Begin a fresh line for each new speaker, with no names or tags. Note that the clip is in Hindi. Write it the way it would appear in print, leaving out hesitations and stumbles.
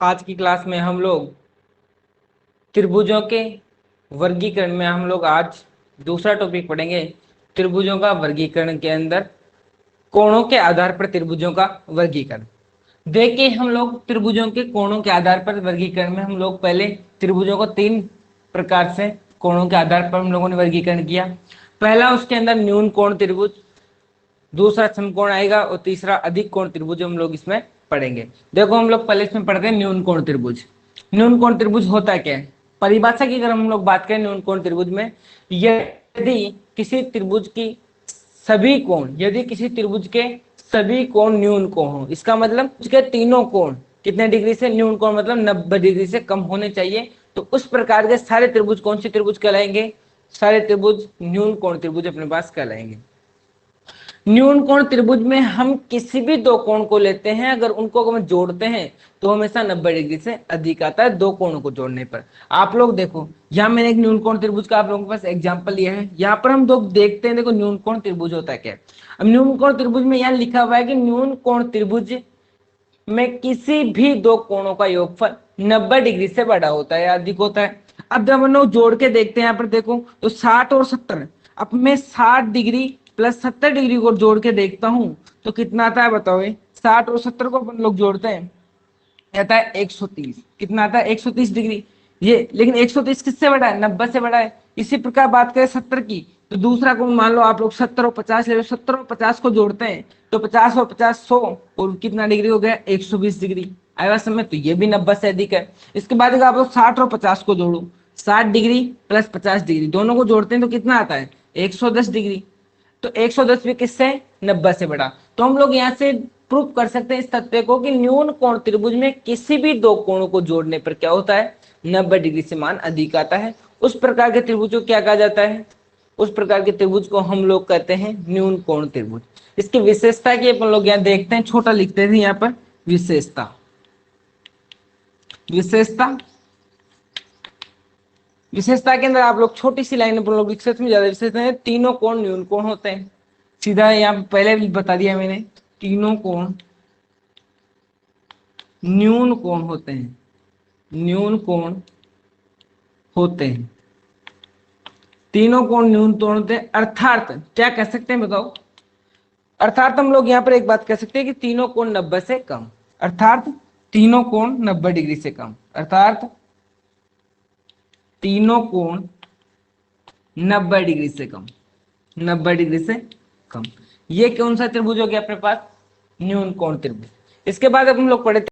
आज की क्लास में हम लोग त्रिभुजों के वर्गीकरण में हम लोग आज दूसरा टॉपिक पढ़ेंगे। त्रिभुजों का वर्गीकरण के अंदर कोणों के आधार पर त्रिभुजों का वर्गीकरण। देखिए, हम लोग त्रिभुजों के कोणों के आधार पर वर्गीकरण में हम लोग पहले त्रिभुजों को तीन प्रकार से कोणों के आधार पर हम लोगों ने वर्गीकरण किया। पहला, उसके अंदर न्यून कोण त्रिभुज, दूसरा समकोण आएगा और तीसरा अधिक कोण त्रिभुज हम लोग इसमें पढ़ेंगे। देखो, हम लोग पहले इसमें पढ़ते हैं न्यून कोण त्रिभुज। न्यून कोण त्रिभुज होता क्या है? परिभाषा की अगर हम लोग बात करें न्यून कोण त्रिभुज में, यदि किसी त्रिभुज की सभी कोण, यदि किसी त्रिभुज के सभी कोण न्यून कोण हो, इसका मतलब उसके तीनों कोण कितने डिग्री से? न्यून कोण मतलब 90 डिग्री से कम होने चाहिए। तो उस प्रकार के सारे त्रिभुज कौन से त्रिभुज कहलाएंगे? सारे त्रिभुज न्यून कोण त्रिभुज अपने पास कहलाएंगे। न्यून कोण त्रिभुज में हम किसी भी दो कोण को लेते हैं, अगर उनको हम जोड़ते हैं तो हमेशा 90 डिग्री से अधिक आता है दो कोणों को जोड़ने पर। आप लोग देखो, यहाँ मैंने एक न्यून कोण त्रिभुज का आप लोगों के पास एग्जांपल लिया है। यहाँ पर हम लोग देखते हैं, देखो न्यून कोण त्रिभुज होता है क्या। अब न्यून कोण त्रिभुज में यहाँ लिखा हुआ है कि न्यून कोण त्रिभुज में किसी भी दो कोणों का योगफल 90 डिग्री से बड़ा होता है या अधिक होता है। अब जब हम लोग जोड़ के देखते हैं, यहाँ पर देखो तो 60 और 70, अब मैं 60 डिग्री प्लस 70 डिग्री को जोड़ के देखता हूं तो कितना आता है बताओ? 60 और 70 को अपन लोग जोड़ते हैं, आता है 130। कितना आता है? 130 डिग्री। ये लेकिन 130 किससे बड़ा है? 90 से बड़ा है। इसी प्रकार बात करें 70 की, तो दूसरा कोण मान लो आप लोग 70 और 50 ले लो, 70 और 50 को जोड़ते हैं तो 50 और 50 100 और कितना डिग्री हो गया? 120 डिग्री आएगा समय। तो ये भी 90 से अधिक है। इसके बाद आप लोग 60 और 50 को जोड़ो, 60 डिग्री प्लस 50 डिग्री दोनों को जोड़ते हैं तो कितना आता है? 110 डिग्री। तो 110 भी किससे? 90 से बड़ा। तो हम लोग यहाँ से प्रूव कर सकते हैं इस तथ्य को कि न्यून कोण त्रिभुज में किसी भी दो कोणों को जोड़ने पर क्या होता है? 90 डिग्री से मान अधिक आता है। उस प्रकार के त्रिभुज को क्या कहा जाता है? उस प्रकार के त्रिभुज को हम लोग कहते हैं न्यून कोण त्रिभुज। इसकी विशेषता की अपन लोग यहाँ देखते हैं, छोटा लिखते थे यहाँ पर विशेषता। विशेषता विशेषता के अंदर आप लोग छोटी सी लाइन अपन लोग विशेष में ज्यादा विशेषता है, तीनों कोण न्यून कोण होते हैं। सीधा यहाँ पहले भी बता दिया मैंने, तीनों कोण न्यून कोण होते हैं। न्यून कोण होते हैं, तीनों कोण न्यून कोण होते हैं। अर्थात क्या कह सकते हैं बताओ? अर्थात हम लोग यहाँ पर एक बात कह सकते हैं कि तीनों कोण 90 से कम, अर्थात तीनों कोण 90 डिग्री से कम, अर्थात तीनों कोण 90 डिग्री से कम, 90 डिग्री से कम। ये कौन सा त्रिभुज हो गया अपने पास? न्यून कोण त्रिभुज। इसके बाद अब हम लोग पढ़े